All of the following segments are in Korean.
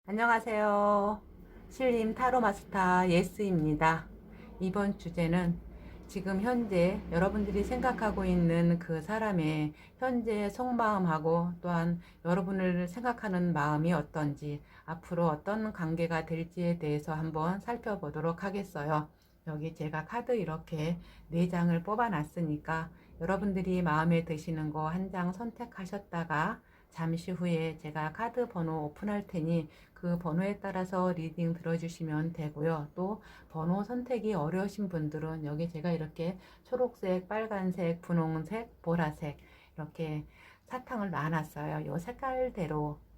안녕하세요. 신림 타로 마스터 예스입니다. 이번 주제는 지금 현재 여러분들이 생각하고 있는 그 사람의 현재 속마음하고 또한 여러분을 생각하는 마음이 어떤지 앞으로 어떤 관계가 될지에 대해서 한번 살펴보도록 하겠어요. 여기 제가 카드 이렇게 4장을 뽑아 놨으니까 여러분들이 마음에 드시는 거 한 장 선택하셨다가 잠시 후에 제가 카드 번호 오픈할 테니 그 번호에 따라서 리딩 들어주시면 되고요. 또 번호 선택이 어려우신 분들은 여기 제가 이렇게 초록색, 빨간색, 분홍색, 보라색 이렇게 사탕을 놔놨어요. 이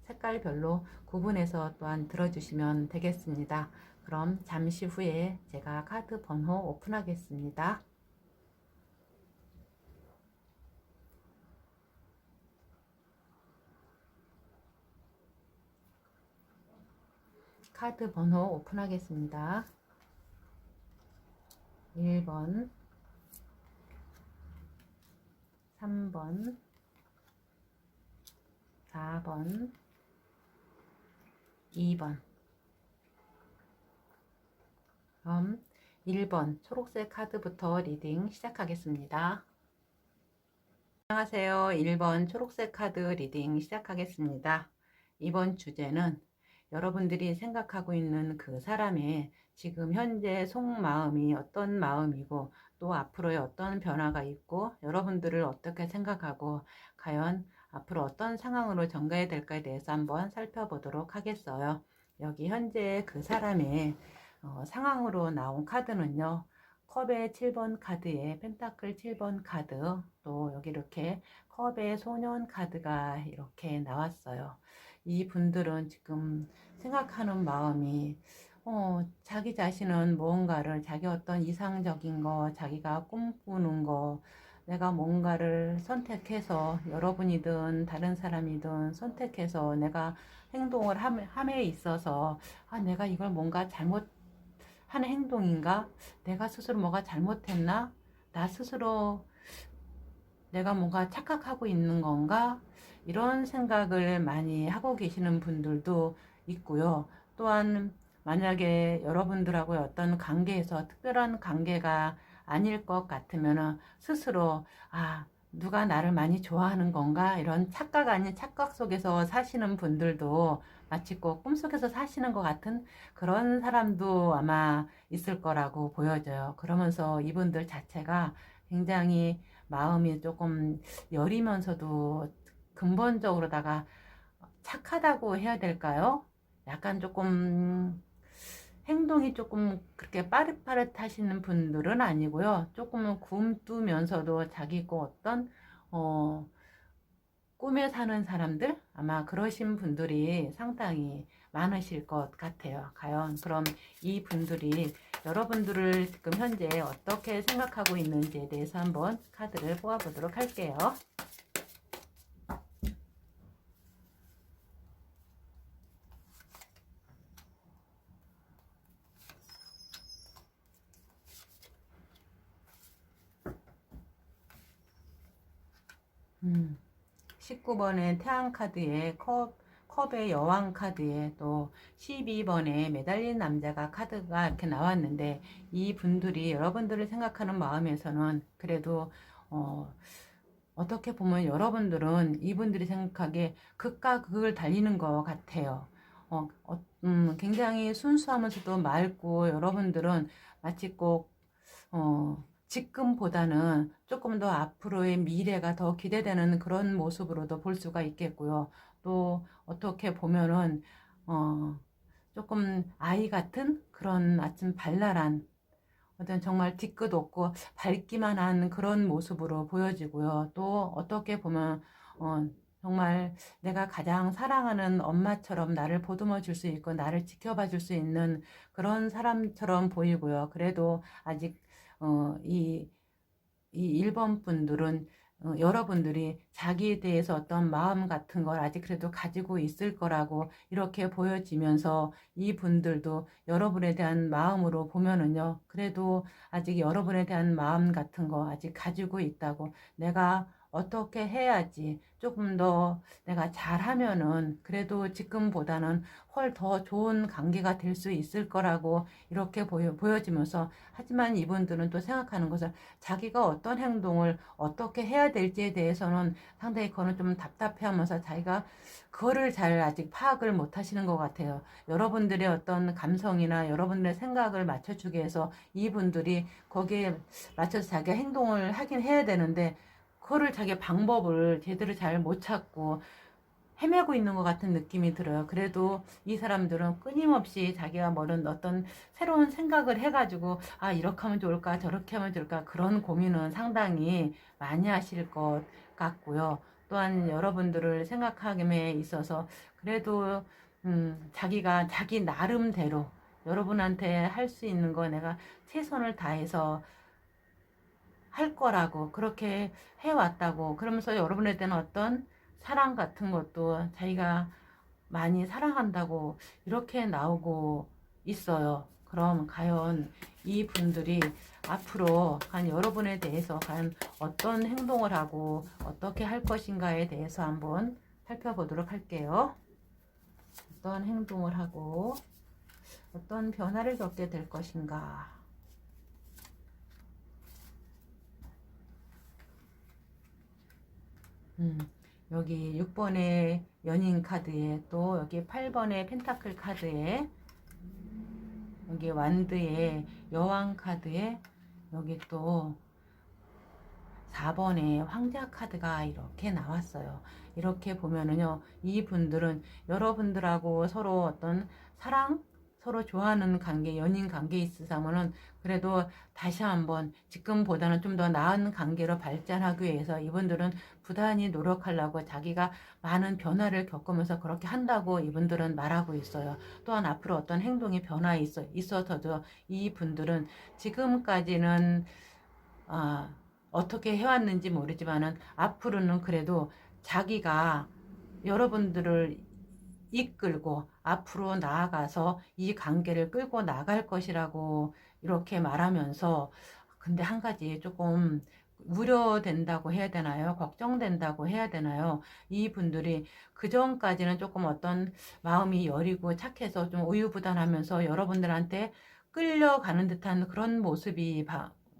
색깔별로 구분해서 또한 들어주시면 되겠습니다. 그럼 잠시 후에 제가 카드 번호 오픈하겠습니다. 카드 번호 오픈하겠습니다. 1번, 3번, 4번, 2번. 그럼 1번 초록색 카드부터 리딩 시작하겠습니다. 안녕하세요. 1번 초록색 카드 리딩 시작하겠습니다. 이번 주제는 여러분들이 생각하고 있는 그 사람의 지금 현재 속마음이 어떤 마음이고 또 앞으로의 어떤 변화가 있고 여러분들을 어떻게 생각하고 과연 앞으로 어떤 상황으로 전가해야 될까에 대해서 한번 살펴보도록 하겠어요. 여기 현재 그 사람의 상황으로 나온 카드는요. 컵의 7번 카드에 펜타클 7번 카드, 또 여기 이렇게 컵의 소년 카드가 이렇게 나왔어요. 이 분들은 지금 생각하는 마음이 자기 자신은 무언가를 자기 어떤 이상적인 거, 자기가 꿈꾸는 거, 내가 뭔가를 선택해서 여러분이든 다른 사람이든 선택해서 내가 행동을 함에 있어서 내가 이걸 뭔가 잘못하는 행동인가? 내가 스스로 뭐가 잘못했나? 나 스스로 내가 뭔가 착각하고 있는 건가? 이런 생각을 많이 하고 계시는 분들도 있고요. 또한 만약에 여러분들하고의 어떤 관계에서 특별한 관계가 아닐 것 같으면 스스로 누가 나를 많이 좋아하는 건가? 이런 착각 아닌 착각 속에서 사시는 분들도 마치 꼭 꿈속에서 사시는 것 같은 그런 사람도 아마 있을 거라고 보여져요. 그러면서 이분들 자체가 굉장히 마음이 조금 여리면서도 근본적으로다가 착하다고 해야 될까요? 약간 조금 행동이 조금 그렇게 빠릿빠릿하시는 분들은 아니고요. 조금은 굼뜨면서도 자기 거 어떤 꿈에 사는 사람들 아마 그러신 분들이 상당히 많으실 것 같아요. 과연 그럼 이 분들이 여러분들을 지금 현재 어떻게 생각하고 있는지에 대해서 한번 카드를 뽑아보도록 할게요. 음. 19번의 태양 카드에 컵의 여왕 카드에 또 12번에 매달린 남자가 카드가 이렇게 나왔는데 이 분들이 여러분들을 생각하는 마음에서는 그래도 어떻게 보면 여러분들은 이분들이 생각하기에 극과 극을 달리는 것 같아요. 굉장히 순수하면서도 맑고 여러분들은 마치 꼭 지금보다는 조금 더 앞으로의 미래가 더 기대되는 그런 모습으로도 볼 수가 있겠고요. 또 어떻게 보면은 조금 아이 같은 그런 아침 발랄한 어떤 정말 뒤끝 없고 밝기만 한 그런 모습으로 보여지고요. 또 어떻게 보면 정말 내가 가장 사랑하는 엄마처럼 나를 보듬어 줄 수 있고 나를 지켜봐 줄 수 있는 그런 사람처럼 보이고요. 그래도 아직 이 1번 분들은 여러분들이 자기에 대해서 어떤 마음 같은 걸 아직 그래도 가지고 있을 거라고 이렇게 보여지면서 이 분들도 여러분에 대한 마음으로 보면은요, 그래도 아직 여러분에 대한 마음 같은 거 아직 가지고 있다고 내가 어떻게 해야지 조금 더 내가 잘하면은 그래도 지금보다는 훨 더 좋은 관계가 될 수 있을 거라고 이렇게 보여지면서, 하지만 이분들은 또 생각하는 것은 자기가 어떤 행동을 어떻게 해야 될지에 대해서는 상당히 그거는 좀 답답해하면서 자기가 그거를 잘 아직 파악을 못 하시는 것 같아요. 여러분들의 어떤 감성이나 여러분들의 생각을 맞춰주기 위해서 이분들이 거기에 맞춰서 자기가 행동을 하긴 해야 되는데 그거를 자기 방법을 제대로 잘 못 찾고 헤매고 있는 것 같은 느낌이 들어요. 그래도 이 사람들은 끊임없이 자기가 모른 어떤 새로운 생각을 해가지고 아 이렇게 하면 좋을까 저렇게 하면 좋을까 그런 고민은 상당히 많이 하실 것 같고요. 또한 여러분들을 생각함에 있어서 그래도 자기가 자기 나름대로 여러분한테 할 수 있는 거 내가 최선을 다해서 할 거라고 그렇게 해왔다고, 그러면서 여러분에 대한 어떤 사랑 같은 것도 자기가 많이 사랑한다고 이렇게 나오고 있어요. 그럼 과연 이 분들이 앞으로 과연 여러분에 대해서 과연 어떤 행동을 하고 어떻게 할 것인가에 대해서 한번 살펴보도록 할게요. 어떤 행동을 하고 어떤 변화를 겪게 될 것인가. 여기 6번의 연인 카드에 또 여기 8번의 펜타클 카드에 여기 완드의 여왕 카드에 여기 또 4번의 황제 카드가 이렇게 나왔어요. 이렇게 보면은요, 이분들은 여러분들하고 서로 어떤 사랑, 서로 좋아하는 관계, 연인 관계 있으면은 그래도 다시 한번 지금보다는 좀 더 나은 관계로 발전하기 위해서 이분들은 부단히 노력하려고 자기가 많은 변화를 겪으면서 그렇게 한다고 이분들은 말하고 있어요. 또한 앞으로 어떤 행동이 있어서도 이분들은 지금까지는 어떻게 해왔는지 모르지만은 앞으로는 그래도 자기가 여러분들을 이끌고 앞으로 나아가서 이 관계를 끌고 나갈 것이라고 이렇게 말하면서, 근데 한 가지 조금 우려된다고 해야 되나요? 걱정된다고 해야 되나요? 이분들이 그 전까지는 조금 어떤 마음이 여리고 착해서 좀 우유부단하면서 여러분들한테 끌려가는 듯한 그런 모습이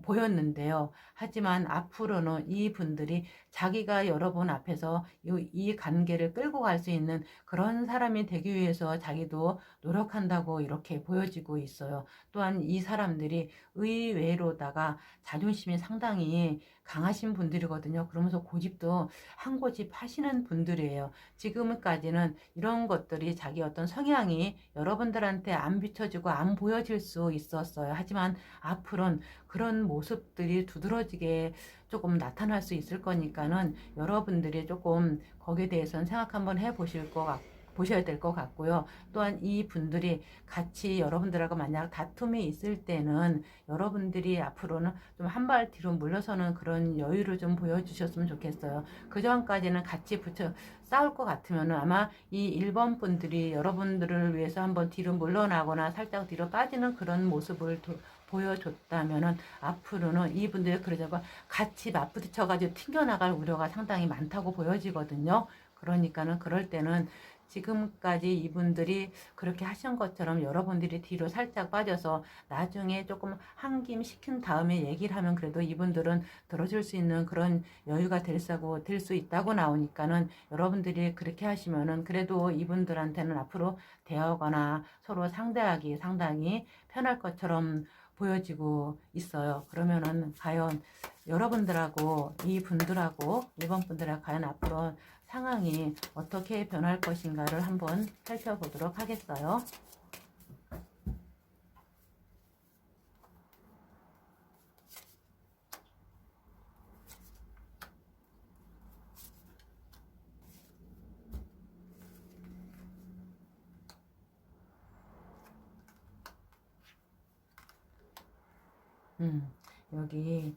보였는데요. 하지만 앞으로는 이분들이 자기가 여러분 앞에서 이 관계를 끌고 갈 수 있는 그런 사람이 되기 위해서 자기도 노력한다고 이렇게 보여지고 있어요. 또한 이 사람들이 의외로다가 자존심이 상당히 강하신 분들이거든요. 그러면서 고집도 한 고집 하시는 분들이에요. 지금까지는 이런 것들이 자기 어떤 성향이 여러분들한테 안 비춰지고 안 보여질 수 있었어요. 하지만 앞으로는 그런 모습들이 두드러지게 조금 나타날 수 있을 거니까는 여러분들이 조금 거기에 대해서는 생각 한번 보셔야 될 것 같고요. 또한 이 분들이 같이 여러분들하고 만약 다툼이 있을 때는 여러분들이 앞으로는 좀 한 발 뒤로 물러서는 그런 여유를 좀 보여주셨으면 좋겠어요. 그 전까지는 같이 싸울 것 같으면 아마 이 1번 분들이 여러분들을 위해서 한번 뒤로 물러나거나 살짝 뒤로 빠지는 그런 모습을 보여줬다면은 앞으로는 이분들이 그러자고 같이 맞부딪혀가지고 튕겨나갈 우려가 상당히 많다고 보여지거든요. 그러니까는 그럴 때는 지금까지 이분들이 그렇게 하신 것처럼 여러분들이 뒤로 살짝 빠져서 나중에 조금 한김 식힌 다음에 얘기를 하면 그래도 이분들은 들어줄 수 있는 그런 여유가 될 수 있다고 나오니까는 여러분들이 그렇게 하시면은 그래도 이분들한테는 앞으로 대하거나 서로 상대하기 상당히 편할 것처럼 보여지고 있어요. 그러면은 과연 여러분들하고 이분들하고 이번 분들하고 과연 앞으로 상황이 어떻게 변할 것인가를 한번 살펴보도록 하겠어요. 여기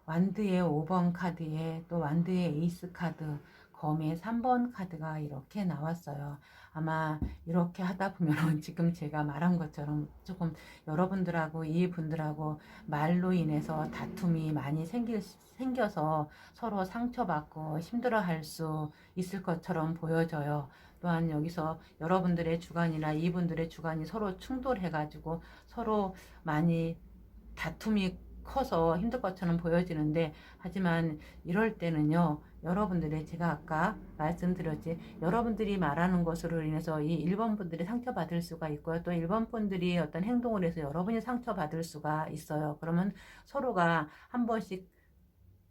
완드의 5번 카드에 또 완드의 에이스 카드, 검의 3번 카드가 이렇게 나왔어요. 아마 이렇게 하다 보면 지금 제가 말한 것처럼 조금 여러분들하고 이분들하고 말로 인해서 다툼이 많이 생겨서 서로 상처받고 힘들어할 수 있을 것처럼 보여져요. 또한 여기서 여러분들의 주관이나 이분들의 주관이 서로 충돌해가지고 서로 많이 다툼이 커서 힘들 것처럼 보여지는데, 하지만 이럴 때는요, 여러분들의, 제가 아까 말씀드렸지, 여러분들이 말하는 것으로 인해서 이 1번 분들이 상처받을 수가 있고요, 또 1번 분들이 어떤 행동을 해서 여러분이 상처받을 수가 있어요. 그러면 서로가 한 번씩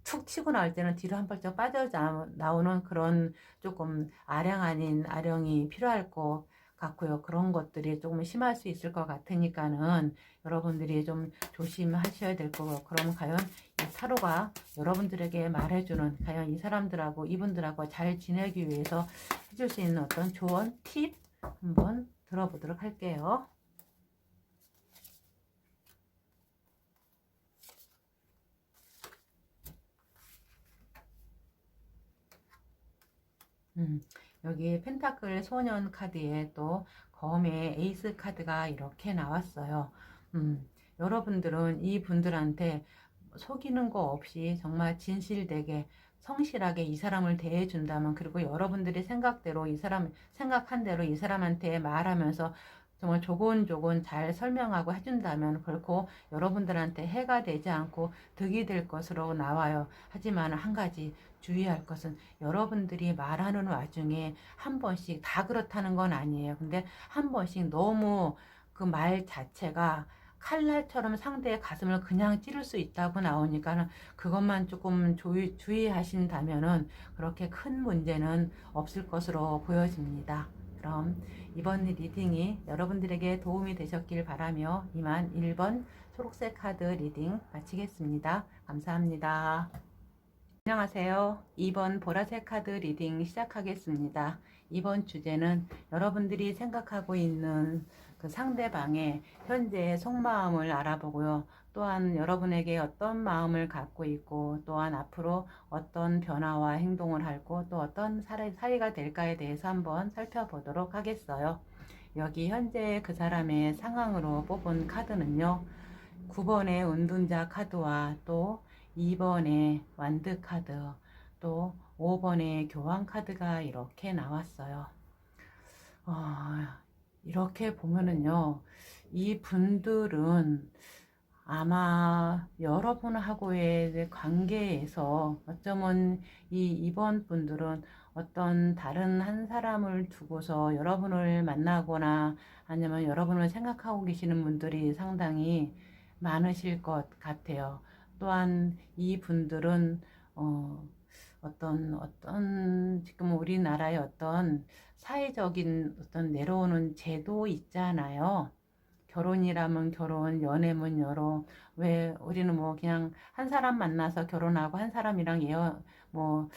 툭 치고 나올 때는 뒤로 한 발짝 빠져 나오는 그런 조금 아령 아닌 아령이 필요할 것 같고요. 그런 것들이 조금 심할 수 있을 것 같으니까는 여러분들이 좀 조심하셔야 될 거고, 그럼 과연 이 타로가 여러분들에게 말해주는, 과연 이 사람들하고 이분들하고 잘 지내기 위해서 해줄 수 있는 어떤 조언, 팁 한번 들어보도록 할게요. 여기 펜타클 소년 카드에 또 검의 에이스 카드가 이렇게 나왔어요. 여러분들은 이 분들한테 속이는 거 없이 정말 진실되게 성실하게 이 사람을 대해준다면, 그리고 여러분들이 생각대로 이 사람 생각한 대로 이 사람한테 말하면서 정말 조곤조곤 잘 설명하고 해준다면 결코 여러분들한테 해가 되지 않고 득이 될 것으로 나와요. 하지만 한 가지 주의할 것은, 여러분들이 말하는 와중에 한 번씩, 다 그렇다는 건 아니에요. 근데 한 번씩 너무 그 말 자체가 칼날처럼 상대의 가슴을 그냥 찌를 수 있다고 나오니까 그것만 조금 주의하신다면은 그렇게 큰 문제는 없을 것으로 보여집니다. 그럼 이번 리딩이 여러분들에게 도움이 되셨길 바라며 이만 1번 초록색 카드 리딩 마치겠습니다. 감사합니다. 안녕하세요. 2번 보라색 카드 리딩 시작하겠습니다. 이번 주제는 여러분들이 생각하고 있는 그 상대방의 현재의 속마음을 알아보고요. 또한 여러분에게 어떤 마음을 갖고 있고, 또한 앞으로 어떤 변화와 행동을 하고 또 어떤 사이가 될까에 대해서 한번 살펴보도록 하겠어요. 여기 현재 그 사람의 상황으로 뽑은 카드는요, 9번의 운둔자 카드와 또 2번의 완드 카드, 또 5번의 교황 카드가 이렇게 나왔어요. 이렇게 보면은요, 이 분들은 아마 여러분하고의 관계에서 어쩌면 이번 분들은 어떤 다른 한 사람을 두고서 여러분을 만나거나 아니면 여러분을 생각하고 계시는 분들이 상당히 많으실 것 같아요. 또한 이 분들은 어떤 지금 우리나라의 어떤 사회적인 어떤 내려오는 제도 있잖아요. 결혼이라면 결혼, 연애면 연애. 왜 우리는 뭐 그냥 한 사람 만나서 결혼하고 한 사람이랑 뭐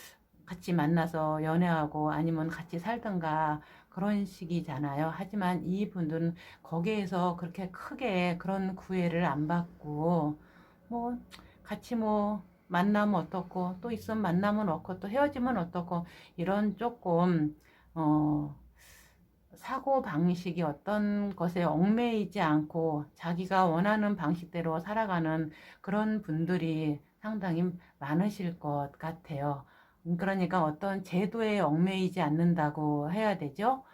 같이 만나서 연애하고 아니면 같이 살던가 그런 식이잖아요. 하지만 이분들은 거기에서 그렇게 크게 그런 구애를 안 받고, 뭐 같이 뭐 만나면 어떻고, 또 있으면 만나면 어떻고, 또 헤어지면 어떻고, 이런 조금 사고 방식이 어떤 것에 얽매이지 않고 자기가 원하는 방식대로 살아가는 그런 분들이 상당히 많으실 것 같아요. 그러니까 어떤 제도에 얽매이지 않는다고 해야 되죠.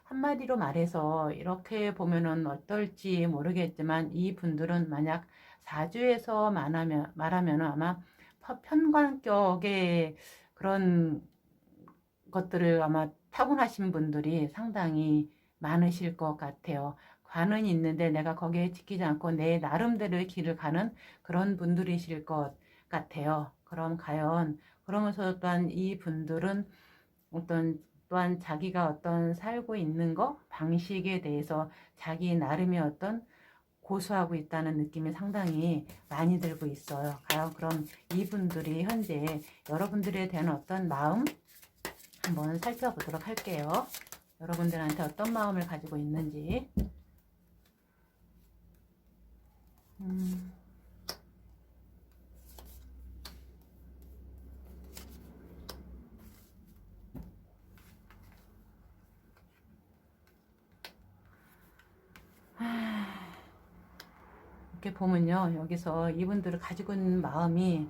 한마디로 말해서 이렇게 보면은 어떨지 모르겠지만, 이 분들은 만약 사주에서 말하면 아마 편관격의 그런 것들을 아마 타고나신 분들이 상당히 많으실 것 같아요. 관은 있는데 내가 거기에 지키지 않고 내 나름대로의 길을 가는 그런 분들이실 것 같아요. 그럼 과연, 그러면서 또한 이 분들은 또한 자기가 어떤 살고 있는 방식에 대해서 자기 나름의 어떤 고수하고 있다는 느낌이 상당히 많이 들고 있어요. 과연 그럼 이분들이 현재 여러분들에 대한 어떤 마음 한번 살펴보도록 할게요. 여러분들한테 어떤 마음을 가지고 있는지. 이렇게 보면요, 여기서 이분들을 가지고 있는 마음이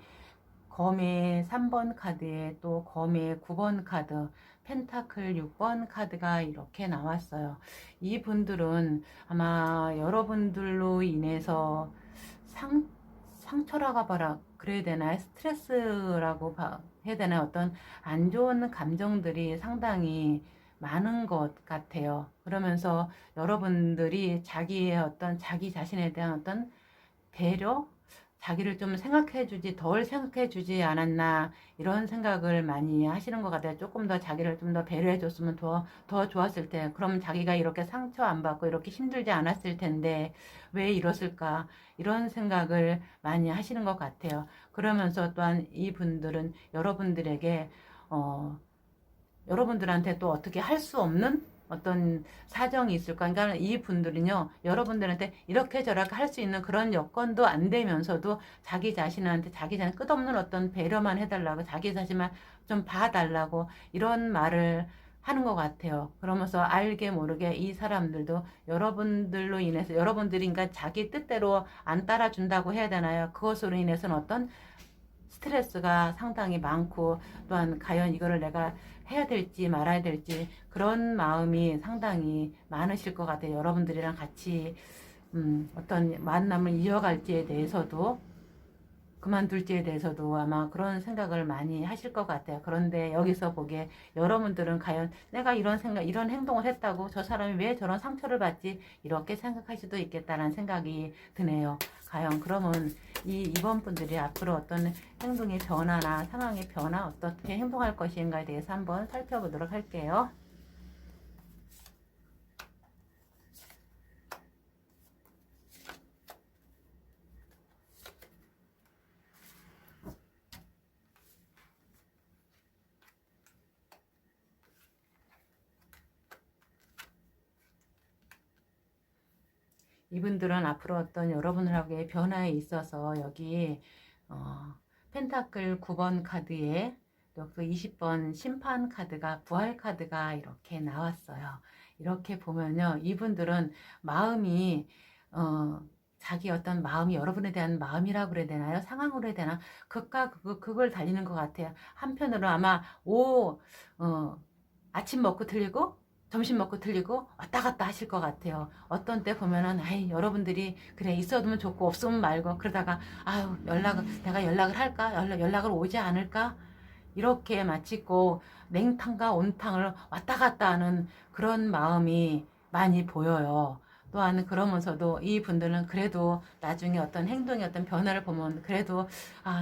검의 3번 카드에 또 검의 9번 카드, 펜타클 6번 카드가 이렇게 나왔어요. 이분들은 아마 여러분들로 인해서 상처라고 봐라 그래야 되나요? 스트레스라고 해야 되나요? 어떤 안 좋은 감정들이 상당히 많은 것 같아요. 그러면서 여러분들이 자기의 어떤 자기 자신에 대한 어떤 배려, 자기를 좀 생각해주지, 덜 생각해주지 않았나, 이런 생각을 많이 하시는 것 같아요. 조금 더 자기를 좀 더 배려해줬으면 더 좋았을 테, 그럼 자기가 이렇게 상처 안 받고 이렇게 힘들지 않았을 텐데, 왜 이랬을까, 이런 생각을 많이 하시는 것 같아요. 그러면서 또한 이분들은 여러분들에게, 여러분들한테 또 어떻게 할 수 없는 어떤 사정이 있을까? 그러니까 이 분들은요, 여러분들한테 이렇게 저렇게 할 수 있는 그런 여건도 안 되면서도 자기 자신한테 자기 자신 끝없는 어떤 배려만 해달라고, 자기 자신만 좀 봐달라고 이런 말을 하는 것 같아요. 그러면서 알게 모르게 이 사람들도 여러분들로 인해서, 여러분들이 그러니까 자기 뜻대로 안 따라준다고 해야 되나요? 그것으로 인해서는 어떤 스트레스가 상당히 많고, 또한 과연 이거를 내가 해야 될지 말아야 될지 그런 마음이 상당히 많으실 것 같아요. 여러분들이랑 같이 어떤 만남을 이어갈지에 대해서도, 그만둘지에 대해서도 아마 그런 생각을 많이 하실 것 같아요. 그런데 여기서 보기에 여러분들은 과연 내가 이런 생각, 이런 행동을 했다고 저 사람이 왜 저런 상처를 받지? 이렇게 생각할 수도 있겠다는 생각이 드네요. 과연 그러면 이번 분들이 앞으로 어떤 행동의 변화나 상황의 변화, 어떻게 행동할 것인가에 대해서 한번 살펴보도록 할게요. 이분들은 앞으로 어떤 여러분하고의 변화에 있어서 여기 펜타클 9번 카드에 또 그 20번 심판 카드가, 부활 카드가 이렇게 나왔어요. 이렇게 보면요, 이분들은 마음이 자기 어떤 마음이, 여러분에 대한 마음이라고 그래야 되나요? 상황으로 해야 되나? 그걸 달리는 것 같아요. 한편으로 아마 아침 먹고 틀리고 점심 먹고 틀리고 왔다 갔다 하실 것 같아요. 어떤 때 보면은 아이, 여러분들이 그래 있어두면 좋고 없으면 말고, 그러다가 아유, 내가 연락을 할까, 연락을 오지 않을까, 이렇게 마치고 냉탕과 온탕을 왔다 갔다 하는 그런 마음이 많이 보여요. 또한 그러면서도 이 분들은 그래도 나중에 어떤 행동의 어떤 변화를 보면 그래도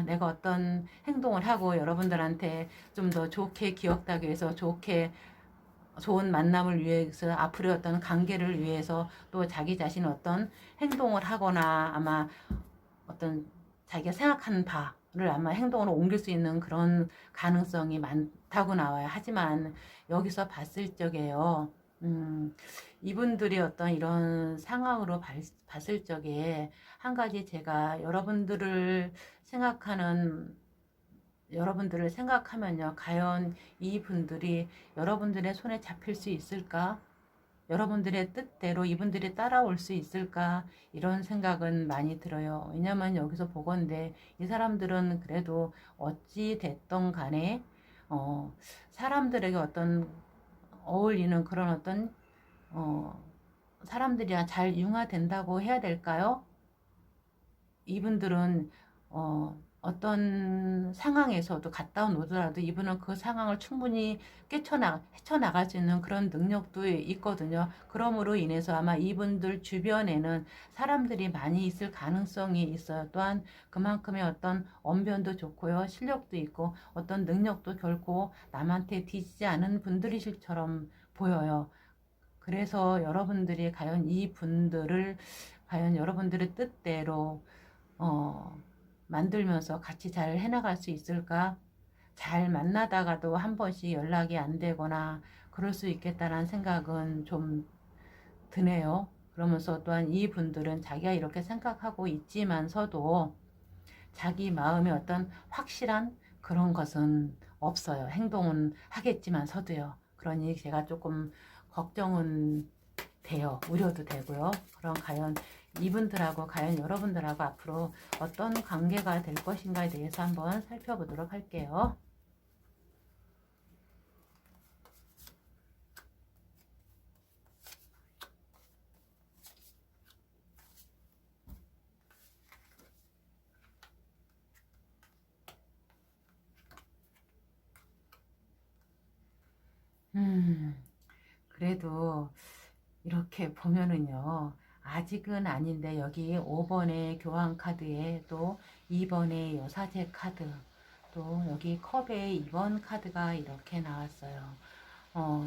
내가 어떤 행동을 하고 여러분들한테 좀 더 좋게 기억하기 위해서, 좋은 만남을 위해서, 앞으로의 어떤 관계를 위해서 또 자기 자신 어떤 행동을 하거나, 아마 어떤 자기가 생각하는 바를 아마 행동으로 옮길 수 있는 그런 가능성이 많다고 나와요. 하지만 여기서 봤을 적에요, 이분들이 어떤 이런 상황으로 봤을 적에 한 가지 제가 여러분들을 생각하면요, 과연 이분들이 여러분들의 손에 잡힐 수 있을까? 여러분들의 뜻대로 이분들이 따라올 수 있을까? 이런 생각은 많이 들어요. 왜냐면 여기서 보건대 이 사람들은 그래도 어찌 됐던 간에 사람들에게 어떤 어울리는 그런 어떤 사람들이랑 잘 융화된다고 해야 될까요? 이분들은 어떤 상황에서도 갔다 오더라도 이분은 그 상황을 충분히 헤쳐나갈 수 있는 그런 능력도 있거든요. 그러므로 인해서 아마 이분들 주변에는 사람들이 많이 있을 가능성이 있어요. 또한 그만큼의 어떤 언변도 좋고요, 실력도 있고 어떤 능력도 결코 남한테 뒤지지 않은 분들이실처럼 보여요. 그래서 여러분들이 과연 여러분들의 뜻대로 만들면서 같이 잘 해나갈 수 있을까? 잘 만나다가도 한 번씩 연락이 안 되거나 그럴 수 있겠다는 생각은 좀 드네요. 그러면서 또한 이분들은 자기가 이렇게 생각하고 있지만서도 자기 마음에 어떤 확실한 그런 것은 없어요. 행동은 하겠지만서도요. 그러니 제가 조금 걱정은 돼요. 우려도 되고요. 그럼 과연 이분들하고 과연 여러분들하고 앞으로 어떤 관계가 될 것인가에 대해서 한번 살펴보도록 할게요. 그래도 이렇게 보면은요. 아직은 아닌데 여기 5번의 교환 카드에 또 2번의 여사제 카드 또 여기 컵의 2번 카드가 이렇게 나왔어요.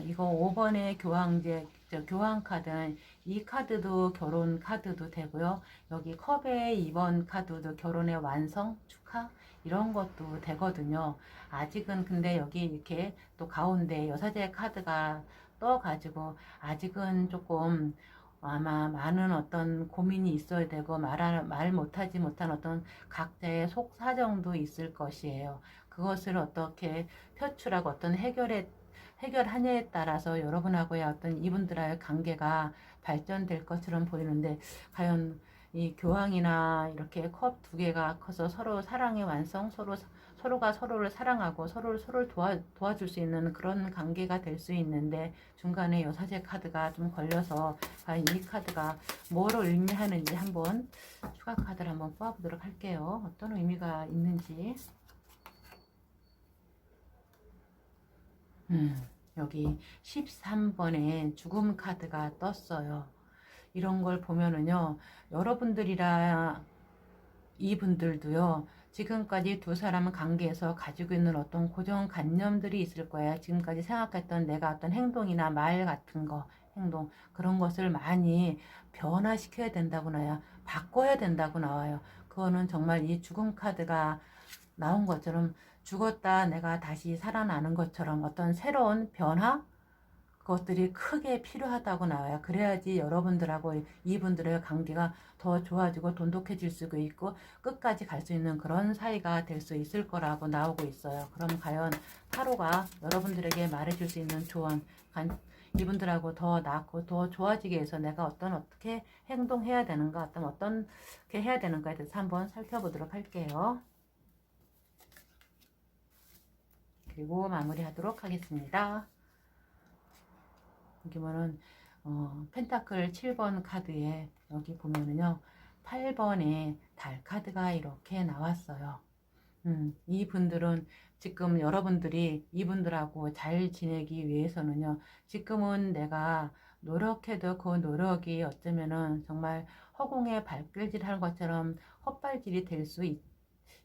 이거 5번의 교환 카드는 이 카드도 결혼 카드도 되고요. 여기 컵의 2번 카드도 결혼의 완성, 축하 이런 것도 되거든요. 아직은 근데 여기 이렇게 또 가운데 여사제 카드가 떠가지고 아직은 조금 아마 많은 어떤 고민이 있어야 되고 말 못하지 못한 어떤 각자의 속 사정도 있을 것이에요. 그것을 어떻게 표출하고 어떤 해결하냐에 따라서 여러분하고의 어떤 이분들과의 관계가 발전될 것처럼 보이는데 과연 이 교황이나 이렇게 컵 두 개가 커서 서로 사랑의 완성, 서로가 서로를 사랑하고 서로를 도와줄 수 있는 그런 관계가 될 수 있는데 중간에 여사제 카드가 좀 걸려서 과연 이 카드가 뭐를 의미하는지 한번 추가 카드를 한번 뽑아보도록 할게요. 어떤 의미가 있는지. 여기 13번에 죽음 카드가 떴어요. 이런 걸 보면은요, 여러분들이라 이분들도요, 지금까지 두 사람 관계에서 가지고 있는 어떤 고정관념들이 있을 거예요. 지금까지 생각했던 내가 어떤 행동이나 말 같은 거, 행동, 그런 것을 많이 변화시켜야 된다고 나와요. 바꿔야 된다고 나와요. 그거는 정말 이 죽음 카드가 나온 것처럼 죽었다 내가 다시 살아나는 것처럼 어떤 새로운 변화? 그것들이 크게 필요하다고 나와요. 그래야지 여러분들하고 이분들의 관계가 더 좋아지고 돈독해질 수 있고 끝까지 갈 수 있는 그런 사이가 될 수 있을 거라고 나오고 있어요. 그럼 과연 타로가 여러분들에게 말해줄 수 있는 조언, 이분들하고 더 낫고 더 좋아지기 위해서 내가 어떻게 행동해야 되는가, 어떻게 해야 되는가에 대해서 한번 살펴보도록 할게요. 그리고 마무리하도록 하겠습니다. 여기 보면 펜타클 7번 카드에 여기 보면은요 8번에 달 카드가 이렇게 나왔어요. 이분들은 지금 여러분들이 이분들하고 잘 지내기 위해서는요 지금은 내가 노력해도 그 노력이 어쩌면은 정말 허공에 발길질 하는 것처럼 헛발질이 될 수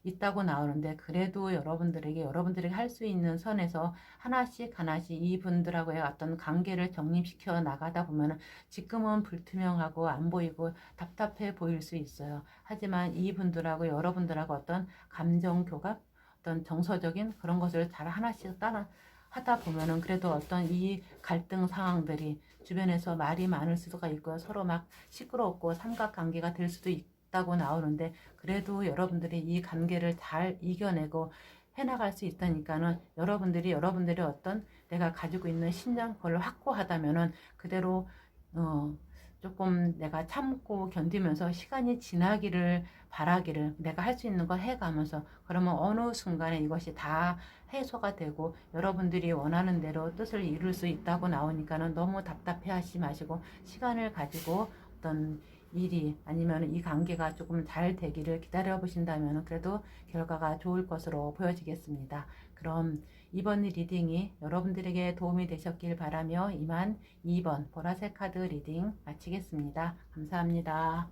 있다고 나오는데 그래도 여러분들에게 할 수 있는 선에서 하나씩 이분들하고의 어떤 관계를 정립시켜 나가다 보면은 지금은 불투명하고 안 보이고 답답해 보일 수 있어요. 하지만 이분들하고 여러분들하고 어떤 감정 교감, 어떤 정서적인 그런 것을 잘 하나씩 따라 하다 보면은 그래도 어떤 이 갈등 상황들이 주변에서 말이 많을 수가 있고요. 서로 막 시끄럽고 삼각관계가 될 수도 있다고 나오는데 그래도 여러분들이 이 관계를 잘 이겨내고 해나갈 수 있다니까는 여러분들이 어떤 내가 가지고 있는 신념 그걸 확고하다면은 그대로 조금 내가 참고 견디면서 시간이 지나기를 바라기를 내가 할 수 있는 거 해가면서 그러면 어느 순간에 이것이 다 해소가 되고 여러분들이 원하는 대로 뜻을 이룰 수 있다고 나오니까는 너무 답답해 하지 마시고 시간을 가지고 어떤 일이 아니면 이 관계가 조금 잘 되기를 기다려 보신다면 그래도 결과가 좋을 것으로 보여지겠습니다. 그럼 이번 리딩이 여러분들에게 도움이 되셨길 바라며 이만 2번 보라색 카드 리딩 마치겠습니다. 감사합니다.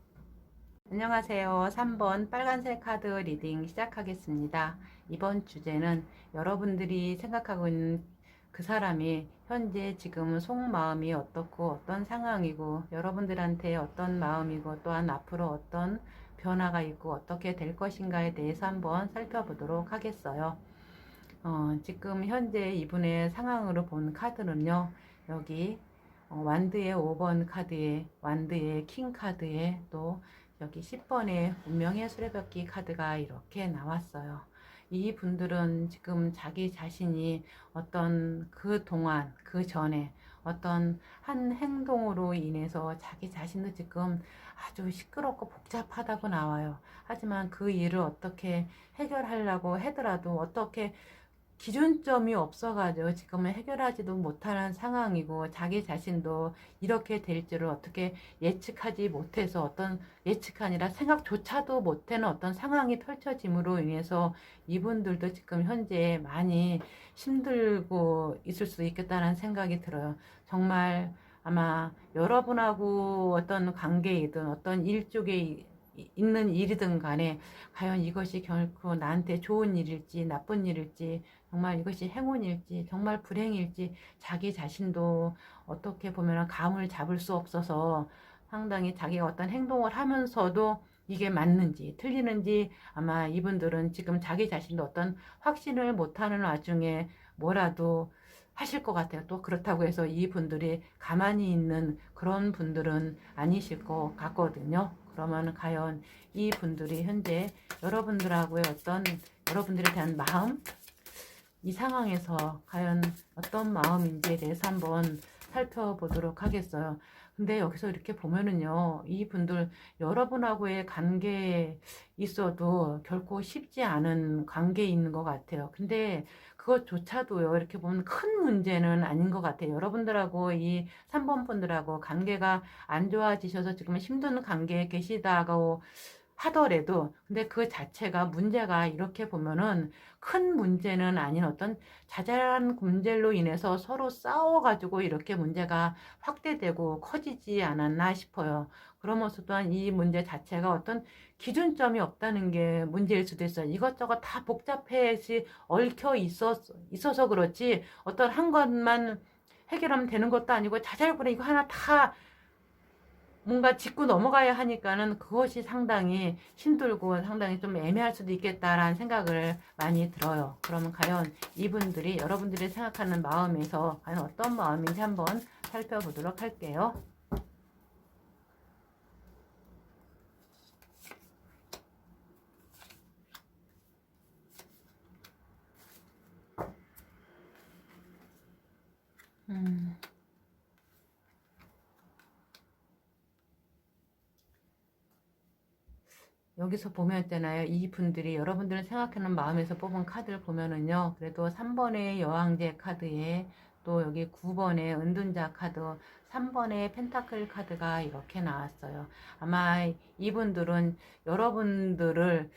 안녕하세요. 3번 빨간색 카드 리딩 시작하겠습니다. 이번 주제는 여러분들이 생각하고 있는 그 사람이 현재 지금 속마음이 어떻고 어떤 상황이고 여러분들한테 어떤 마음이고 또한 앞으로 어떤 변화가 있고 어떻게 될 것인가에 대해서 한번 살펴보도록 하겠어요. 지금 현재 이분의 상황으로 본 카드는요. 여기 완드의 5번 카드에 완드의 킹 카드에 또 여기 10번의 운명의 수레바퀴 카드가 이렇게 나왔어요. 이 분들은 지금 자기 자신이 어떤 그 동안 그 전에 어떤 한 행동으로 인해서 자기 자신도 지금 아주 시끄럽고 복잡하다고 나와요. 하지만 그 일을 어떻게 해결하려고 하더라도 어떻게 기준점이 없어가지고 지금은 해결하지도 못하는 상황이고, 자기 자신도 이렇게 될 줄을 어떻게 예측하지 못해서, 어떤 예측 아니라 생각조차도 못하는 어떤 상황이 펼쳐짐으로 인해서 이분들도 지금 현재 많이 힘들고 있을 수 있겠다는 생각이 들어요. 정말 아마 여러분하고 어떤 관계이든 어떤 일 쪽에 있는 일이든 간에 과연 이것이 결코 나한테 좋은 일일지 나쁜 일일지, 정말 이것이 행운일지 정말 불행일지 자기 자신도 어떻게 보면 감을 잡을 수 없어서, 상당히 자기가 어떤 행동을 하면서도 이게 맞는지 틀리는지 아마 이분들은 지금 자기 자신도 어떤 확신을 못하는 와중에 뭐라도 하실 것 같아요. 또 그렇다고 해서 이분들이 가만히 있는 그런 분들은 아니실 것 같거든요. 그러면 과연 이분들이 현재 여러분들하고의 어떤, 여러분들에 대한 마음, 이 상황에서 과연 어떤 마음인지에 대해서 한번 살펴보도록 하겠어요. 근데 여기서 이렇게 보면은요, 이분들 여러분하고의 관계에 있어도 결코 쉽지 않은 관계에 있는 것 같아요. 근데 그것조차도요, 이렇게 보면 큰 문제는 아닌 것 같아요. 여러분들하고 이 3번 분들하고 관계가 안 좋아지셔서 지금 힘든 관계에 계시다고 하더라도, 근데 그 자체가 문제가 이렇게 보면은 큰 문제는 아닌 어떤 자잘한 문제로 인해서 서로 싸워가지고 이렇게 문제가 확대되고 커지지 않았나 싶어요. 그러면서 또한 이 문제 자체가 어떤 기준점이 없다는 게 문제일 수도 있어요. 이것저것 다 복잡해서 얽혀 있어서 그렇지, 어떤 한 것만 해결하면 되는 것도 아니고 자잘구레 이거 하나 다 뭔가 짚고 넘어가야 하니까는 그것이 상당히 힘들고 상당히 좀 애매할 수도 있겠다라는 생각을 많이 들어요. 그러면 과연 이분들이 여러분들이 생각하는 마음에서 과연 어떤 마음인지 한번 살펴보도록 할게요. 여기서 보면 있잖아요. 이 분들이 여러분들은 생각하는 마음에서 뽑은 카드를 보면은요, 그래도 3번의 여왕제 카드에 또 여기 9번의 은둔자 카드, 3번의 펜타클 카드가 이렇게 나왔어요. 아마 이분들은 여러분들을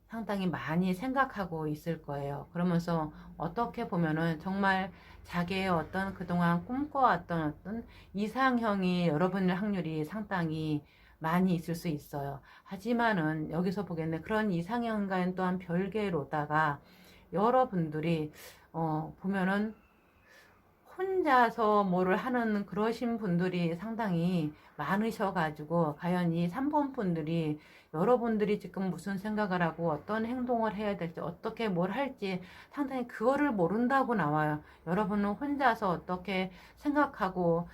상당히 많이 생각하고 있을 거예요. 그러면서 어떻게 보면은 정말 자기의 어떤 그동안 꿈꿔왔던 어떤 이상형이 여러분의 확률이 상당히 많이 있을 수 있어요. 하지만은 여기서 보겠네. 그런 이상형과는 또한 별개로다가 여러분들이 보면은 혼자서 뭐를 하는 그러신 분들이 상당히 많으셔가지고, 과연 이 3번 분들이 여러분들이 지금 무슨 생각을 하고 어떤 행동을 해야 될지 어떻게 뭘 할지 상당히 그거를 모른다고 나와요. 여러분은 혼자서 어떻게 생각하고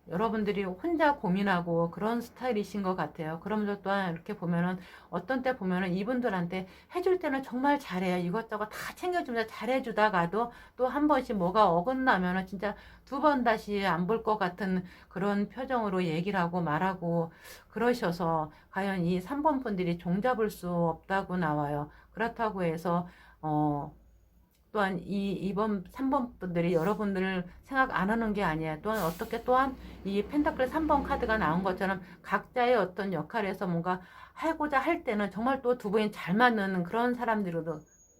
여러분들이 혼자 고민하고 그런 스타일이신 것 같아요. 그러면서 또한 이렇게 보면은 어떤 때 보면은 이분들한테 해줄 때는 정말 잘해요. 이것저것 다 챙겨주면서 잘해주다가도 또 한 번씩 뭐가 어긋나면은 진짜 2번 다시 안 볼 것 같은 그런 표정으로 얘기를 하고 말하고 그러셔서 과연 이 3번 분들이 종잡을 수 없다고 나와요. 그렇다고 해서 또한 이번 3번 분들이 여러분들을 생각 안 하는 게 아니에요. 또한 어떻게 또한 이 펜타클 3번 카드가 나온 것처럼 각자의 어떤 역할에서 뭔가 하고자 할 때는 정말 또 두 분이 잘 맞는 그런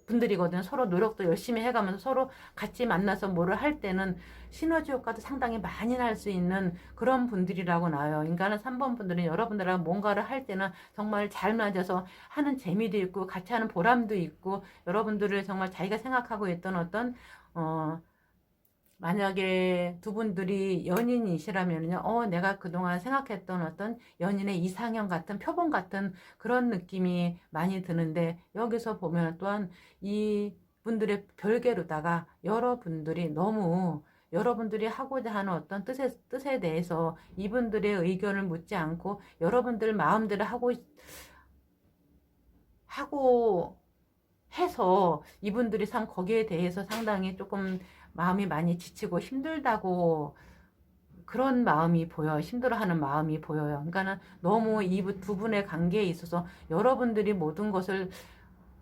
분들이거든요. 서로 노력도 열심히 해가면서 서로 같이 만나서 뭐를 할 때는 시너지 효과도 상당히 많이 날 수 있는 그런 분들이라고 나와요. 인간은 3번 분들은 여러분들하고 뭔가를 할 때는 정말 잘 맞아서 하는 재미도 있고 같이 하는 보람도 있고, 여러분들을 정말 자기가 생각하고 있던 어떤 만약에 두 분들이 연인이시라면요, 내가 그동안 생각했던 어떤 연인의 이상형 같은 표본 같은 그런 느낌이 많이 드는데, 여기서 보면 또한 이 분들의 별개로다가 여러분들이 너무 여러분들이 하고자 하는 어떤 뜻에 대해서 이분들의 의견을 묻지 않고 여러분들 마음대로 하고 해서 이분들이 거기에 대해서 상당히 조금 마음이 많이 지치고 힘들다고 그런 마음이 보여요. 힘들어하는 마음이 보여요. 그러니까는 너무 이 두 분의 관계에 있어서 여러분들이 모든 것을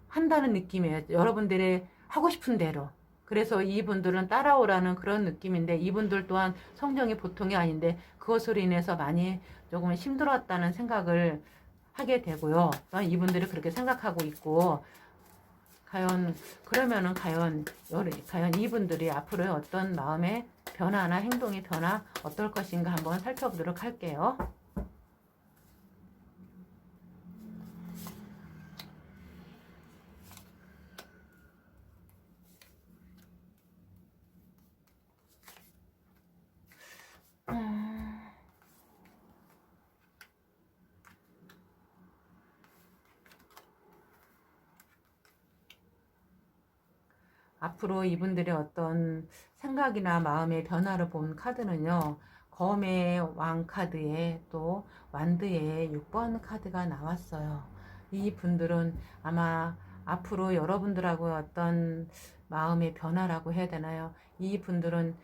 한다는 느낌이에요. 여러분들의 하고 싶은 대로. 그래서 이분들은 따라오라는 그런 느낌인데, 이분들 또한 성정이 보통이 아닌데 그것으로 인해서 많이 조금 힘들었다는 생각을 하게 되고요. 또한 이분들이 그렇게 생각하고 있고, 과연 그러면은 과연 이분들이 앞으로의 어떤 마음의 변화나 행동의 변화 어떨 것인가 한번 살펴보도록 할게요. 앞으로 이분들의 어떤 생각이나 마음의 변화를 본 카드는요. 검의 왕 카드에 또 완드의 6번 카드가 나왔어요. 이 분들은 아마 앞으로 여러분들하고 어떤 마음의 변화라고 해야 되나요? 이 분들은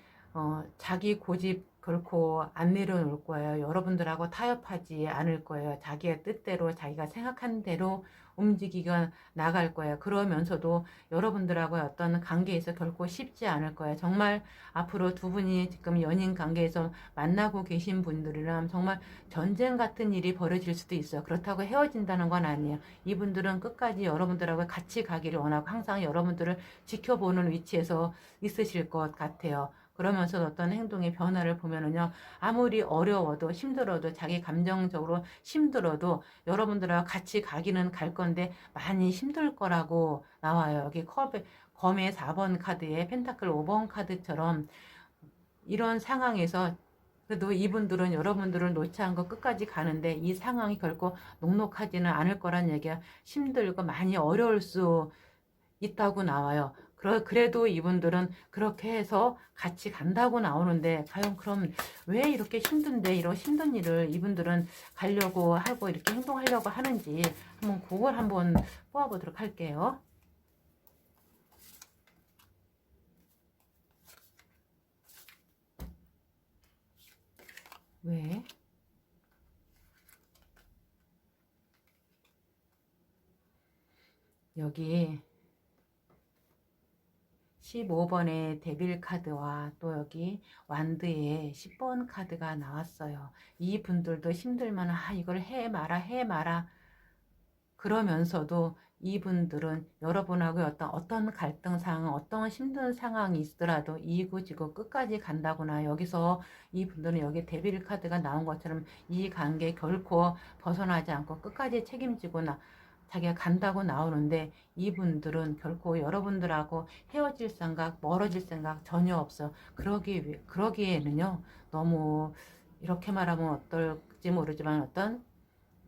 자기 고집 결코 안 내려놓을 거예요. 여러분들하고 타협하지 않을 거예요. 자기의 뜻대로 자기가 생각한 대로 움직이가 나갈 거예요. 그러면서도 여러분들하고의 어떤 관계에서 결코 쉽지 않을 거예요. 정말 앞으로 두 분이 지금 연인 관계에서 만나고 계신 분들이라면 정말 전쟁 같은 일이 벌어질 수도 있어요. 그렇다고 헤어진다는 건 아니에요. 이분들은 끝까지 여러분들하고 같이 가기를 원하고 항상 여러분들을 지켜보는 위치에서 있으실 것 같아요. 그러면서 어떤 행동의 변화를 보면은요, 아무리 어려워도 힘들어도 자기 감정적으로 힘들어도 여러분들하고 같이 가기는 갈 건데 많이 힘들 거라고 나와요. 여기 검의 4번 카드에 펜타클 5번 카드처럼 이런 상황에서 그래도 이분들은 여러분들을 놓지 않고 끝까지 가는데 이 상황이 결코 녹록하지는 않을 거란 얘기야. 힘들고 많이 어려울 수 있다고 나와요. 그래도 이분들은 그렇게 해서 같이 간다고 나오는데, 과연 그럼 왜 이렇게 힘든데 이런 힘든 일을 이분들은 가려고 하고 이렇게 행동하려고 하는지 한번 그걸 한번 뽑아보도록 할게요. 왜? 여기 15번의 데빌 카드와 또 여기 완드의 10번 카드가 나왔어요. 이 분들도 힘들면 이걸 해 마라 그러면서도 이분들은 여러분하고 어떤 갈등 상황, 어떤 힘든 상황이 있더라도 이구지구 끝까지 간다구나. 여기서 이분들은 여기 데빌 카드가 나온 것처럼 이 관계 결코 벗어나지 않고 끝까지 책임지거나 자기가 간다고 나오는데, 이분들은 결코 여러분들하고 헤어질 생각, 멀어질 생각 전혀 없어. 그러기에는요, 너무 이렇게 말하면 어떨지 모르지만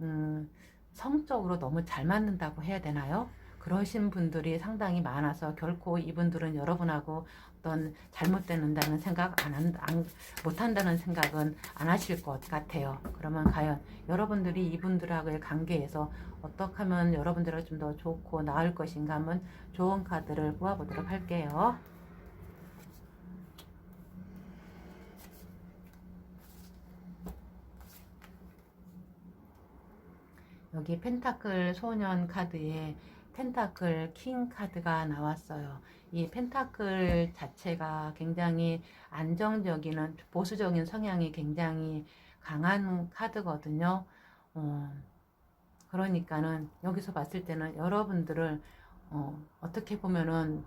음, 성적으로 너무 잘 맞는다고 해야 되나요? 그러신 분들이 상당히 많아서 결코 이분들은 여러분하고 어떤 잘못된다는 생각 못한다는 생각은 안 하실 것 같아요. 그러면 과연 여러분들이 이분들하고의 관계에서 어떻게 하면 여러분들과 좀 더 좋고 나을 것인가 한번 좋은 카드를 뽑아보도록 할게요. 여기 펜타클 소년 카드에 펜타클 킹 카드가 나왔어요. 이 펜타클 자체가 굉장히 안정적인 보수적인 성향이 굉장히 강한 카드거든요. 그러니까는 여기서 봤을 때는 여러분들을 어떻게 보면은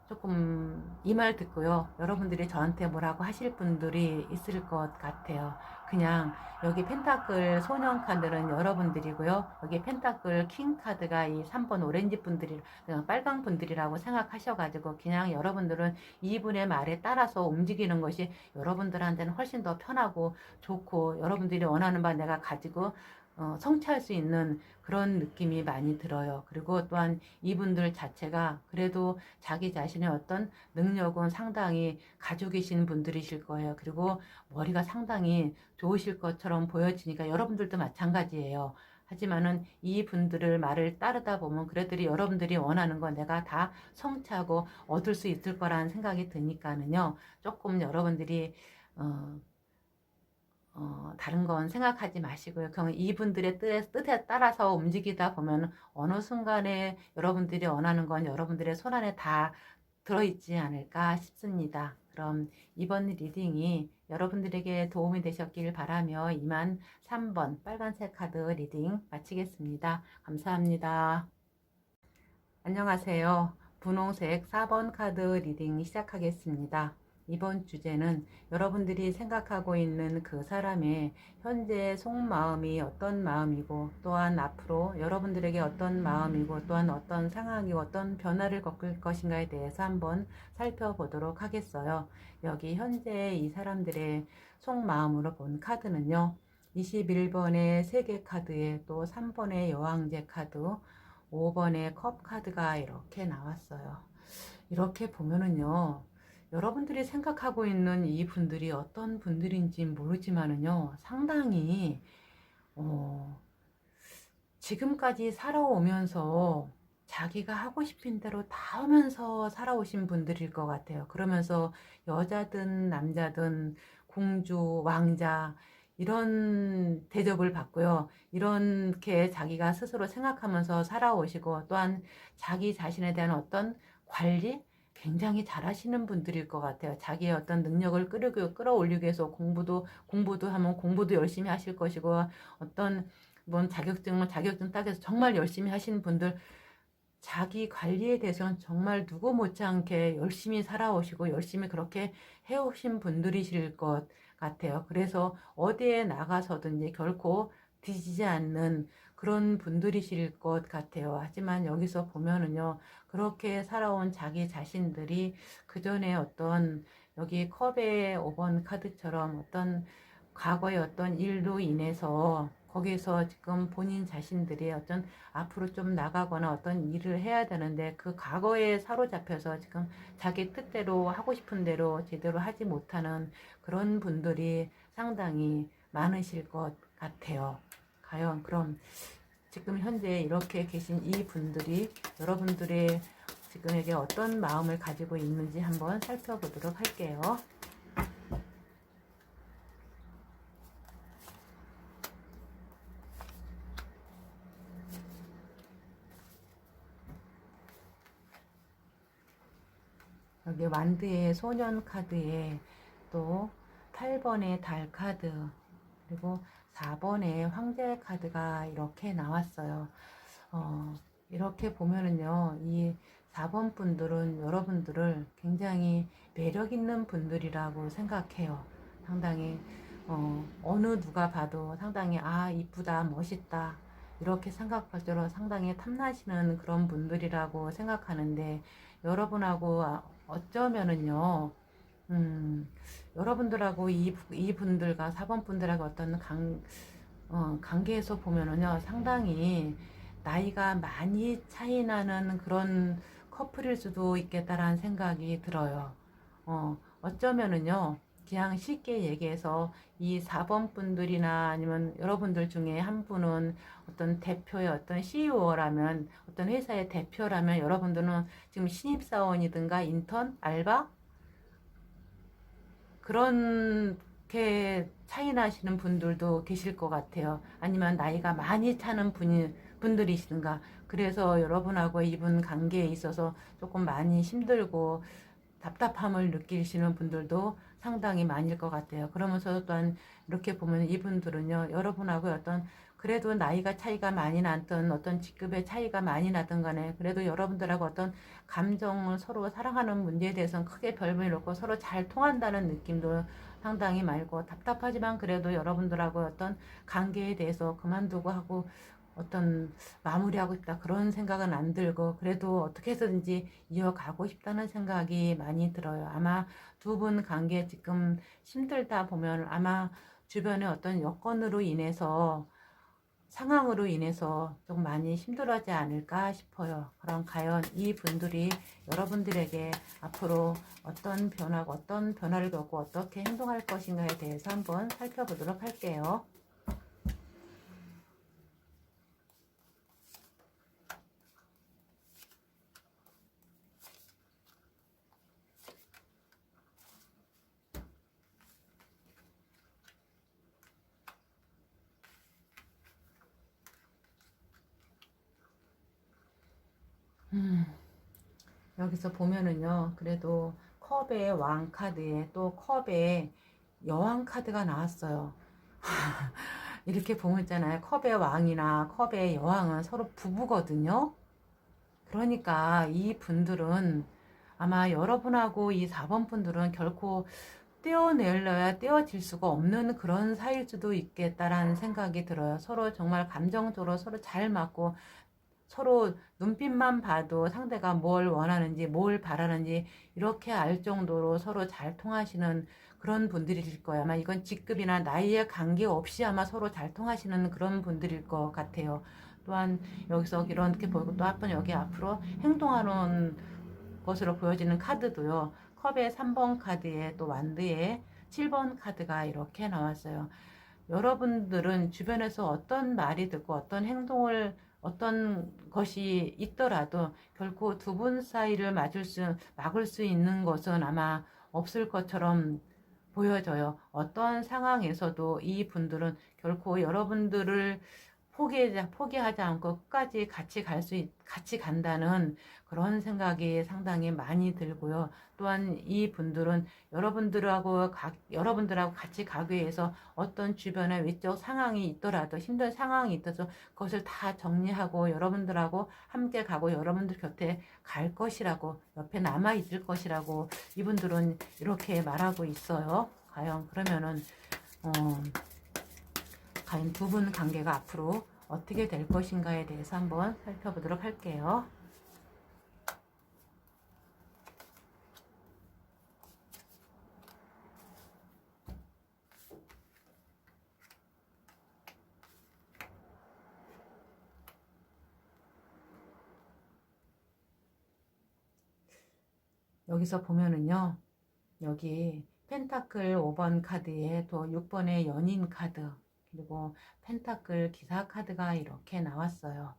조금 이 말 듣고요, 여러분들이 저한테 뭐라고 하실 분들이 있을 것 같아요. 그냥 여기 펜타클 소년 카드는 여러분들이고요, 여기 펜타클 킹 카드가 이 3번 오렌지 분들이 빨강 분들이라고 생각하셔가지고 그냥 여러분들은 이분의 말에 따라서 움직이는 것이 여러분들한테는 훨씬 더 편하고 좋고, 여러분들이 원하는 바 내가 가지고 성취할 수 있는 그런 느낌이 많이 들어요. 그리고 또한 이분들 자체가 그래도 자기 자신의 어떤 능력은 상당히 가지고 계신 분들이실 거예요. 그리고 머리가 상당히 좋으실 것처럼 보여지니까 여러분들도 마찬가지예요. 하지만은 이 분들을 말을 따르다 보면 그래도 여러분들이 원하는 거 내가 다 성취하고 얻을 수 있을 거라는 생각이 드니까는요. 조금 여러분들이 다른 건 생각하지 마시고요. 그냥 이분들의 뜻에 따라서 움직이다 보면 어느 순간에 여러분들이 원하는 건 여러분들의 손안에 다 들어있지 않을까 싶습니다. 그럼 이번 리딩이 여러분들에게 도움이 되셨길 바라며 이만 3번 빨간색 카드 리딩 마치겠습니다. 감사합니다. 안녕하세요. 분홍색 4번 카드 리딩 시작하겠습니다. 이번 주제는 여러분들이 생각하고 있는 그 사람의 현재 속마음이 어떤 마음이고 또한 앞으로 여러분들에게 어떤 마음이고 또한 어떤 상황이고 어떤 변화를 겪을 것인가에 대해서 한번 살펴보도록 하겠어요. 여기 현재 이 사람들의 속마음으로 본 카드는요. 21번의 세계 카드에 또 3번의 여왕제 카드 5번의 컵 카드가 이렇게 나왔어요. 이렇게 보면은요. 여러분들이 생각하고 있는 이 분들이 어떤 분들인지 모르지만은요. 상당히 지금까지 살아오면서 자기가 하고 싶은 대로 다 하면서 살아오신 분들일 것 같아요. 그러면서 여자든 남자든 공주, 왕자 이런 대접을 받고요. 이렇게 자기가 스스로 생각하면서 살아오시고 또한 자기 자신에 대한 어떤 관리 굉장히 잘하시는 분들일 것 같아요. 자기의 어떤 능력을 끌어올리기 위해서 공부도 하면 공부도 열심히 하실 것이고 어떤 뭔 자격증 따서 정말 열심히 하시는 분들 자기 관리에 대해서는 정말 누구 못지않게 열심히 살아오시고 열심히 그렇게 해오신 분들이실 것 같아요. 그래서 어디에 나가서든지 결코 뒤지지 않는 그런 분들이실 것 같아요. 하지만 여기서 보면은요, 그렇게 살아온 자기 자신들이 그 전에 어떤 여기 컵의 5번 카드처럼 어떤 과거의 어떤 일로 인해서 거기서 지금 본인 자신들이 어떤 앞으로 좀 나가거나 어떤 일을 해야 되는데 그 과거에 사로잡혀서 지금 자기 뜻대로 하고 싶은 대로 제대로 하지 못하는 그런 분들이 상당히 많으실 것 같아요. 과연 그럼 지금 현재 이렇게 계신 이 분들이 여러분들의 지금에게 어떤 마음을 가지고 있는지 한번 살펴보도록 할게요. 여기 완드의 소년 카드에 또 8번의 달 카드 그리고 4번의 황제 카드가 이렇게 나왔어요. 이렇게 보면은요, 이 4번 분들은 여러분들을 굉장히 매력 있는 분들이라고 생각해요. 상당히 어느 누가 봐도 상당히 이쁘다, 멋있다 이렇게 생각할 정도로 상당히 탐나시는 그런 분들이라고 생각하는데 여러분하고 어쩌면은요, 여러분들하고 이분들과 4번 분들하고 어떤 관계에서 보면은요, 상당히 나이가 많이 차이 나는 그런 커플일 수도 있겠다라는 생각이 들어요. 어쩌면은요, 그냥 쉽게 얘기해서 이 4번 분들이나 아니면 여러분들 중에 한 분은 어떤 대표의 어떤 CEO라면, 어떤 회사의 대표라면 여러분들은 지금 신입사원이든가 인턴, 알바? 그렇게 차이 나시는 분들도 계실 것 같아요. 아니면 나이가 많이 차는 분들이시든가. 그래서 여러분하고 이분 관계에 있어서 조금 많이 힘들고 답답함을 느끼시는 분들도 상당히 많을 것 같아요. 그러면서 또한 이렇게 보면 이분들은요, 여러분하고 어떤 그래도 나이가 차이가 많이 나든 어떤 직급의 차이가 많이 나든 간에 그래도 여러분들하고 어떤 감정을 서로 사랑하는 문제에 대해서는 크게 별명이 없고 서로 잘 통한다는 느낌도 상당히 많고 답답하지만 그래도 여러분들하고 어떤 관계에 대해서 그만두고 하고 어떤 마무리하고 싶다 그런 생각은 안 들고 그래도 어떻게 해서든지 이어가고 싶다는 생각이 많이 들어요. 아마 두 분 관계 지금 힘들다 보면 아마 주변의 어떤 여건으로 인해서 상황으로 인해서 좀 많이 힘들어하지 않을까 싶어요. 그럼 과연 이 분들이 여러분들에게 앞으로 어떤 변화를 겪고 어떻게 행동할 것인가에 대해서 한번 살펴보도록 할게요. 여기서 보면은요, 그래도 컵의 왕 카드에 또 컵의 여왕 카드가 나왔어요. 이렇게 보면 있잖아요. 컵의 왕이나 컵의 여왕은 서로 부부거든요. 그러니까 이 분들은 아마 여러분하고 이 4번 분들은 결코 떼어내려야 떼어질 수가 없는 그런 사이일 수도 있겠다라는 생각이 들어요. 서로 정말 감정적으로 서로 잘 맞고 서로 눈빛만 봐도 상대가 뭘 원하는지 뭘 바라는지 이렇게 알 정도로 서로 잘 통하시는 그런 분들일 거예요. 아마 이건 직급이나 나이에 관계없이 아마 서로 잘 통하시는 그런 분들일 것 같아요. 또한 여기서 이렇게 보이고 또 한 번 여기 앞으로 행동하는 것으로 보여지는 카드도요. 컵의 3번 카드에 또 완드에 7번 카드가 이렇게 나왔어요. 여러분들은 주변에서 어떤 말이 듣고 어떤 행동을 어떤 것이 있더라도 결코 두 분 사이를 막을 수 있는 것은 아마 없을 것처럼 보여져요. 어떤 상황에서도 이 분들은 결코 여러분들을 포기하지 않고 끝까지 같이 간다는 그런 생각이 상당히 많이 들고요. 또한 이 분들은 여러분들하고 같이 가기 위해서 어떤 주변에 외적 상황이 있더라도 힘든 상황이 있어서 그것을 다 정리하고 여러분들하고 함께 가고 여러분들 곁에 갈 것이라고 옆에 남아 있을 것이라고 이분들은 이렇게 말하고 있어요. 과연 그러면은 어, 과연 두 분 관계가 앞으로 어떻게 될 것인가에 대해서 한번 살펴보도록 할게요. 여기서 보면은요, 여기 펜타클 5번 카드에 또 6번의 연인 카드, 그리고 펜타클 기사 카드가 이렇게 나왔어요.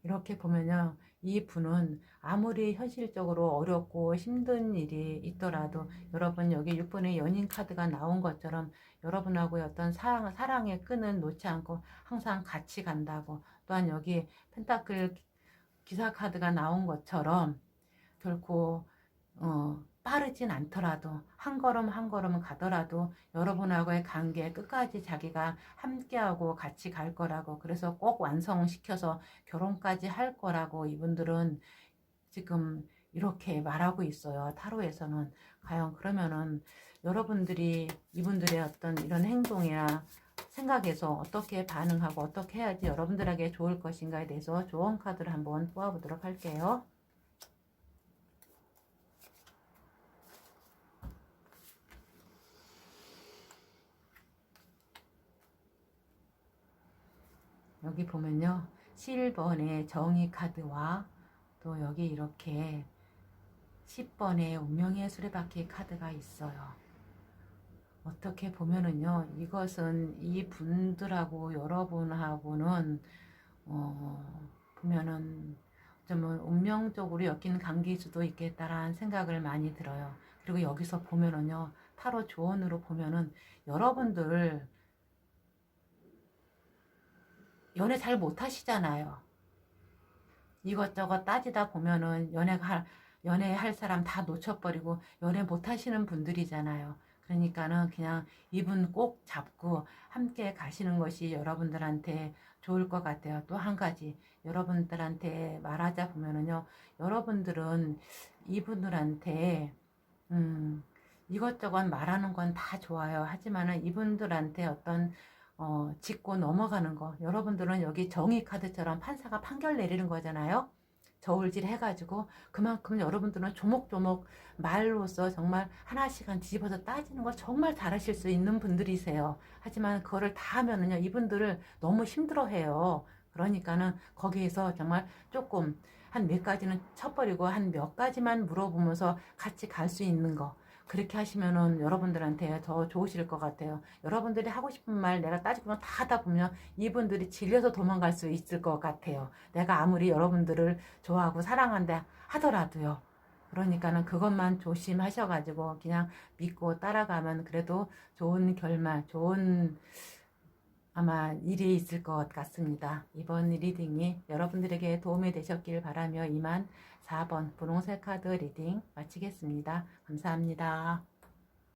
이렇게 보면요, 이 분은 아무리 현실적으로 어렵고 힘든 일이 있더라도 여러분 여기 6번의 연인 카드가 나온 것처럼 여러분하고의 어떤 사랑의 끈은 놓지 않고 항상 같이 간다고, 또한 여기 펜타클 기사 카드가 나온 것처럼 결코 빠르진 않더라도 한 걸음 한 걸음 가더라도 여러분하고의 관계 끝까지 자기가 함께하고 같이 갈 거라고, 그래서 꼭 완성시켜서 결혼까지 할 거라고 이분들은 지금 이렇게 말하고 있어요. 타로에서는. 과연 그러면은 여러분들이 이분들의 어떤 이런 행동이나 생각에서 어떻게 반응하고 어떻게 해야지 여러분들에게 좋을 것인가에 대해서 조언 카드를 한번 뽑아보도록 할게요. 여기 보면요, 7번의 정의 카드와 또 여기 이렇게 10번의 운명의 수레바퀴 카드가 있어요. 어떻게 보면은요, 이것은 이 분들하고 여러분하고는 보면은 좀 운명적으로 엮인 관계일 수도 있겠다라는 생각을 많이 들어요. 그리고 여기서 보면은요, 타로 조언으로 보면은 여러분들 연애 잘 못하시잖아요. 이것저것 따지다 보면은 연애할 사람 다 놓쳐버리고 연애 못하시는 분들이잖아요. 그러니까는 그냥 이분 꼭 잡고 함께 가시는 것이 여러분들한테 좋을 것 같아요. 또 한 가지 여러분들한테 말하자 보면은요, 여러분들은 이분들한테 음, 이것저것 말하는 건 다 좋아요. 하지만은 이분들한테 어떤 짚고 넘어가는 거. 여러분들은 여기 정의 카드처럼 판사가 판결 내리는 거잖아요. 저울질 해가지고 그만큼 여러분들은 조목조목 말로써 정말 하나씩 뒤집어서 따지는 걸 정말 잘하실 수 있는 분들이세요. 하지만 그거를 다 하면은요, 이분들을 너무 힘들어해요. 그러니까는 거기에서 정말 조금 한 몇 가지는 쳐버리고 한 몇 가지만 물어보면서 같이 갈 수 있는 거. 그렇게 하시면은 여러분들한테 더 좋으실 것 같아요. 여러분들이 하고 싶은 말 내가 따지고 다 하다 보면 이분들이 질려서 도망갈 수 있을 것 같아요. 내가 아무리 여러분들을 좋아하고 사랑한다 하더라도요. 그러니까는 그것만 조심하셔가지고 그냥 믿고 따라가면 그래도 좋은 결말, 좋은 아마 일이 있을 것 같습니다. 이번 리딩이 여러분들에게 도움이 되셨길 바라며 이만 4번 분홍색 카드 리딩 마치겠습니다. 감사합니다.